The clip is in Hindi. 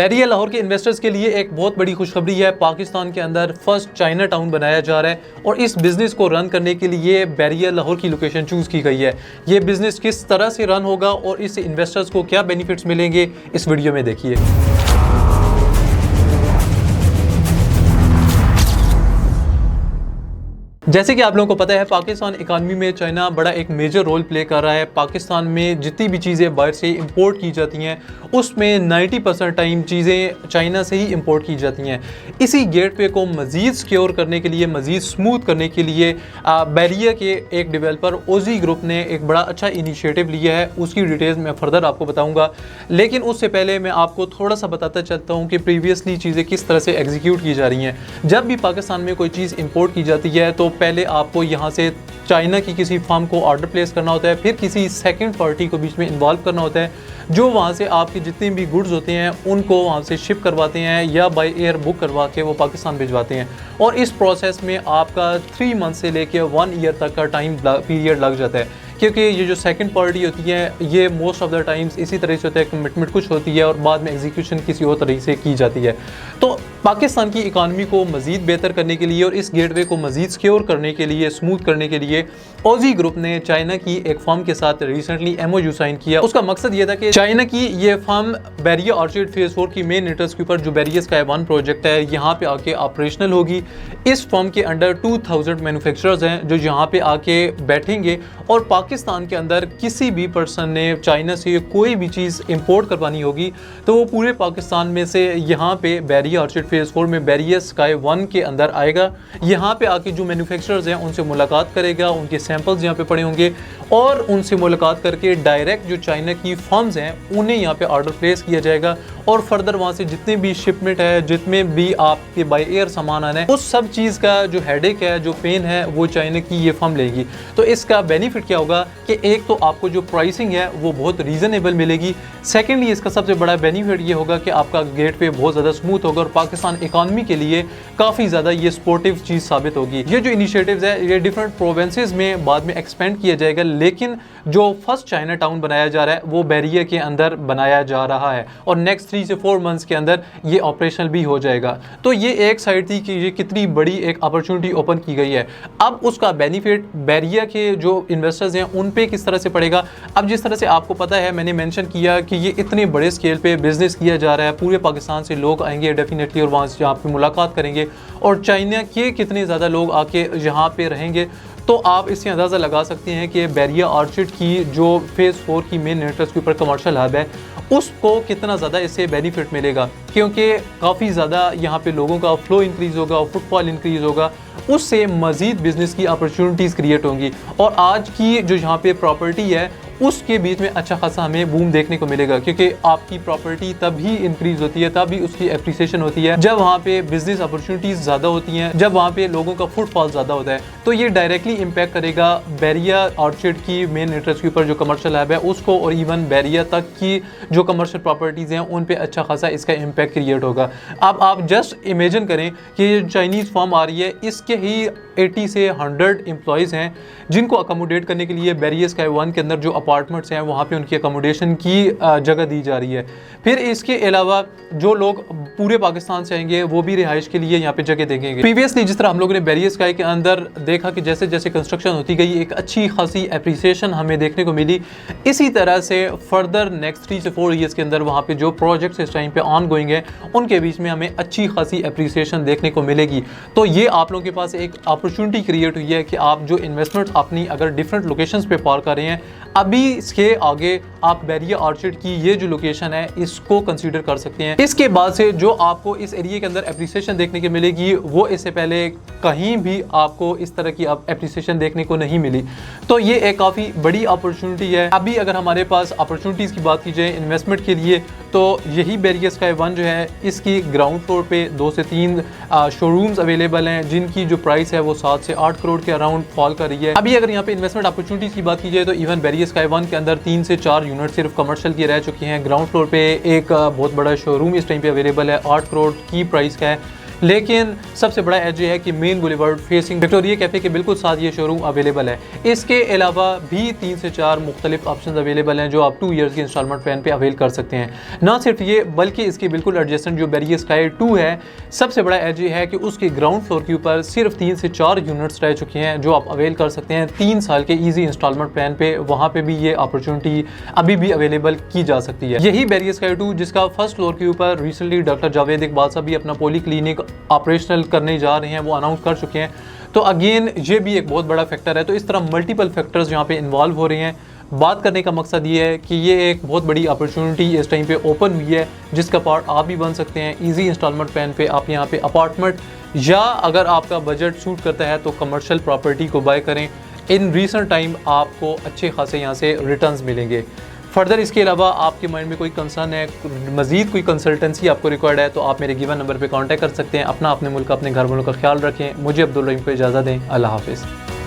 बैरिया लाहौर के इन्वेस्टर्स के लिए एक बहुत बड़ी खुशखबरी है। पाकिस्तान के अंदर फर्स्ट चाइना टाउन बनाया जा रहा है और इस बिज़नेस को रन करने के लिए बैरिया लाहौर की लोकेशन चूज़ की गई है। ये बिज़नेस किस तरह से रन होगा और इससे इन्वेस्टर्स को क्या बेनिफिट्स मिलेंगे, इस वीडियो में देखिए। जैसे कि आप लोगों को पता है, पाकिस्तान इकानमी में चाइना बड़ा एक मेजर रोल प्ले कर रहा है। पाकिस्तान में जितनी भी चीज़ें बाहर से इंपोर्ट की जाती हैं उसमें 90% टाइम चीज़ें चाइना से ही इंपोर्ट की जाती हैं। इसी गेटवे को मज़ीद सिक्योर करने के लिए, मज़ीद स्मूथ करने के लिए बैरिया के एक डेवलपर ओजी ग्रुप ने एक बड़ा अच्छा इनिशिएटिव लिया है। उसकी डिटेल्स मैं फर्दर आपको बताऊँगा, लेकिन उससे पहले मैं आपको थोड़ा सा बताता चलता हूँ कि प्रीवियसली चीज़ें किस तरह से एग्जीक्यूट की जा रही हैं। जब भी पाकिस्तान में कोई चीज़ इंपोर्ट की जाती है तो पहले आपको यहाँ से चाइना की किसी फर्म को ऑर्डर प्लेस करना होता है, फिर किसी सेकंड पार्टी को बीच में इन्वॉल्व करना होता है जो वहाँ से आपके जितने भी गुड्स होते हैं उनको वहाँ से शिप करवाते हैं या बाय एयर बुक करवा के वो पाकिस्तान भिजवाते हैं। और इस प्रोसेस में आपका 3 मंथ से लेकर 1 ईयर तक का टाइम पीरियड लग जाता है, क्योंकि ये जो सेकंड पार्टी होती है ये मोस्ट ऑफ द टाइम्स इसी तरह से होता है, कमिटमेंट कुछ होती है और बाद में एग्जीक्यूशन किसी और तरीके से की जाती है। तो पाकिस्तान की इकानमी को मज़ीद बेहतर करने के लिए और इस गेटवे को मज़ीद सिक्योर करने के लिए, स्मूथ करने के लिए ओजी ग्रुप ने चाइना की एक फर्म के साथ रिसेंटली MOU साइन किया। उसका मकसद ये था कि चाइना की ये फर्म बैरिया ऑर्चिड फेज 4 की मेन इंटरेस्ट के ऊपर जो बैरिया स्काई 1 प्रोजेक्ट है यहाँ पे आके ऑपरेशनल होगी। इस फर्म के अंडर 2000 मैन्युफैक्चरर्स हैं जो यहाँ पे आके बैठेंगे और पाकिस्तान के अंदर किसी भी पर्सन ने चाइना से कोई भी चीज़ इंपोर्ट करवानी होगी तो वो पूरे पाकिस्तान में से यहाँ पे बैरिया ऑर्चिड फेज 4 में बैरिया स्काई 1 के अंदर आएगा। यहाँ पे आके जो मैन्युफैक्चरर्स हैं उनसे मुलाकात करेगा, उनके सैंपल्स यहाँ पे पड़े होंगे और उनसे मुलाकात करके डायरेक्ट जो चाइना की फर्म्स हैं उन्हें यहाँ पे ऑर्डर प्लेस किया जाएगा और फर्दर वहाँ से जितने भी शिपमेंट है, जितने भी आपके बाय एयर सामान आना है, उस सब चीज़ का जो हेडेक है, जो पेन है, वो चाइना की ये फर्म लेगी। तो इसका बेनिफिट क्या होगा कि एक तो आपको जो प्राइसिंग है वो बहुत रीज़नेबल मिलेगी। सेकेंडली इसका सबसे बड़ा बेनिफिट ये होगा कि आपका गेटवे बहुत ज़्यादा स्मूथ होगा और पाकिस्तान इकानमी के लिए काफ़ी ज़्यादा ये सपोर्टिव चीज़ साबित होगी। ये जो इनिशिएटिव्स है ये डिफरेंट प्रोविंसेस में बाद में एक्सपेंड किया जाएगा, लेकिन जो फर्स्ट चाइना टाउन बनाया जा रहा है वो बैरिया के अंदर बनाया जा रहा है और नेक्स्ट 3 से 4 मंथ्स के अंदर ये ऑपरेशनल भी हो जाएगा। तो ये एक साइड थी कि ये कितनी बड़ी एक अपॉर्चुनिटी ओपन की गई है। अब उसका बेनिफिट बैरिया के जो इन्वेस्टर्स हैं उन पे किस तरह से पड़ेगा। अब जिस तरह से आपको पता है, मैंने मेंशन किया कि ये इतने बड़े स्केल पे बिजनेस किया जा रहा है, पूरे पाकिस्तान से लोग आएंगे डेफिनेटली और वहाँ से यहाँ पे मुलाकात करेंगे और चाइना के कितने ज़्यादा लोग आके यहाँ पे रहेंगे। तो आप इससे अंदाज़ा लगा सकते हैं कि बैरिया ऑर्चिड की जो फेज़ 4 की मेन इंटरेस्ट के ऊपर कमर्शियल हब है उसको कितना ज़्यादा इससे बेनिफिट मिलेगा, क्योंकि काफ़ी ज़्यादा यहाँ पे लोगों का फ्लो इंक्रीज़ होगा, फुटफॉल इंक्रीज़ होगा, उससे मज़ीद बिज़नेस की अपॉर्चुनिटीज़ क्रिएट होंगी और आज की जो यहाँ पे प्रॉपर्टी है उसके बीच में अच्छा खासा हमें बूम देखने को मिलेगा, क्योंकि आपकी प्रॉपर्टी तभी इंक्रीज़ होती है, तभी उसकी एप्रिसिएशन होती है जब वहाँ पे बिज़नेस अपॉर्चुनिटीज़ ज़्यादा होती हैं, जब वहाँ पे लोगों का फुटफॉल ज़्यादा होता है। तो ये डायरेक्टली इम्पैक्ट करेगा बैरिया ऑर्चिड की मेन इंटरेस्ट के ऊपर जो कमर्शियल हब है उसको, और इवन बैरिया तक की जो कमर्शियल प्रॉपर्टीज़ हैं उन पर अच्छा खासा इसका इम्पैक्ट क्रिएट होगा। अब आप जस्ट इमेजिन करें कि ये चाइनीज़ फर्म आ रही है, इसके ही 80 से 100 एम्प्लॉयज़ हैं जिनको अकोमोडेट करने के लिए बैरिया स्काई 1 के अंदर जो अपार्टमेंट्स हैं वहाँ पे उनकी अकोमोडेशन की जगह दी जा रही है। फिर इसके अलावा जो लोग पूरे पाकिस्तान से आएंगे वो भी रिहाइश के लिए यहाँ पे जगह देंगे। प्रीवियसली जिस तरह हम लोगों ने बैरिया स्काई के अंदर देखा कि जैसे जैसे कंस्ट्रक्शन होती गई एक अच्छी खासी एप्रिसिएशन हमें देखने को मिली, इसी तरह से फर्दर नेक्स्ट 3 से 4 ईयर्स के अंदर वहाँ पे जो प्रोजेक्ट्स इस टाइम पे ऑन गोइंग है उनके बीच में हमें अच्छी खासी एप्रिसिएशन देखने को मिलेगी। तो ये आप लोगों के पास एक अपॉर्चुनिटी क्रिएट हुई है कि आप जो इन्वेस्टमेंट अपनी अगर डिफरेंट लोकेशंस पे पार कर रहे हैं, अभी इसके आगे आप बैरिया ऑर्चिड की ये जो लोकेशन है इसको कंसीडर कर सकते हैं। इसके बाद से जो आपको इस एरिया के अंदर एप्रिसिएशन देखने को मिलेगी वो इससे पहले कहीं भी आपको इस तरह की एप्रिसिएशन देखने को नहीं मिली। तो ये एक काफ़ी बड़ी अपॉर्चुनिटी है। अभी अगर हमारे पास अपॉर्चुनिटीज़ की बात की जाए इन्वेस्टमेंट के लिए तो यही बैरिया स्काई 1 जो है इसकी ग्राउंड फ्लोर पे 2 से 3 शोरूम्स अवेलेबल हैं जिनकी जो प्राइस है वो 7 से 8 करोड़ के अराउंड फॉल कर रही है। अभी अगर यहाँ पे इन्वेस्टमेंट अपॉर्चुनिटीज़ की बात की जाए तो इवन बैरिया स्काई 1 के अंदर 3 से 4 यूनिट सिर्फ कमर्शियल की रह चुकी हैं। ग्राउंड फ्लोर पे एक बहुत बड़ा शोरूम इस टाइम पे अवेलेबल है, 8 करोड़ की प्राइस का है। लेकिन सबसे बड़ा एज ये है कि main boulevard facing Victoria cafe के बिल्कुल साथ ये शोरूम अवेलेबल है। इसके अलावा भी 3 से 4 मुख्तलिफ ऑप्शन अवेलेबल हैं जो आप 2 ईयर्स की इंस्टॉलमेंट प्लान पे अवेल कर सकते हैं। ना सिर्फ ये बल्कि इसके बिल्कुल एडजेसेंट जो बैरियर स्काई 2 है, सबसे बड़ा एज ये है कि उसके ग्राउंड फ्लोर के ऊपर सिर्फ 3 से 4 यूनिट्स रह चुके हैं जो आप अवेल कर सकते हैं 3 साल के ईजी इंस्टॉलमेंट प्लान पे। वहाँ पे भी ये अपॉर्चुनिटी अभी भी अवेलेबल की जा सकती है। यही बैरियर स्काई 2 जिसका फर्स्ट फ्लोर के ऊपर रिसेंटली डॉक्टर जावेद इकबाल साहब भी अपना पॉली क्लिनिक ऑपरेशनल करने जा रहे हैं, वो अनाउंस कर चुके हैं। तो अगेन ये भी एक बहुत बड़ा फैक्टर है। तो इस तरह मल्टीपल फैक्टर्स यहाँ पे इन्वॉल्व हो रहे हैं। बात करने का मकसद ये है कि ये एक बहुत बड़ी अपॉर्चुनिटी इस टाइम पे ओपन हुई है जिसका पार्ट आप भी बन सकते हैं। इजी इंस्टॉलमेंट प्लान पे आप यहाँ पे अपार्टमेंट या अगर आपका बजट सूट करता है तो कमर्शियल प्रॉपर्टी को बाय करें। इन रीसेंट टाइम आपको अच्छे खासे यहाँ से रिटर्न्स मिलेंगे। फर्दर इसके अलावा आपके माइंड में कोई कंसर्न है, मज़ीद कोई कंसल्टेंसी आपको रिक्वायर्ड है, तो आप मेरे गिवन नंबर पे कांटेक्ट कर सकते हैं। अपने मुल्क अपने घर वालों का ख्याल रखें। मुझे अब्दुल रहीम को इजाज़त दें। अल्लाह हाफिज़।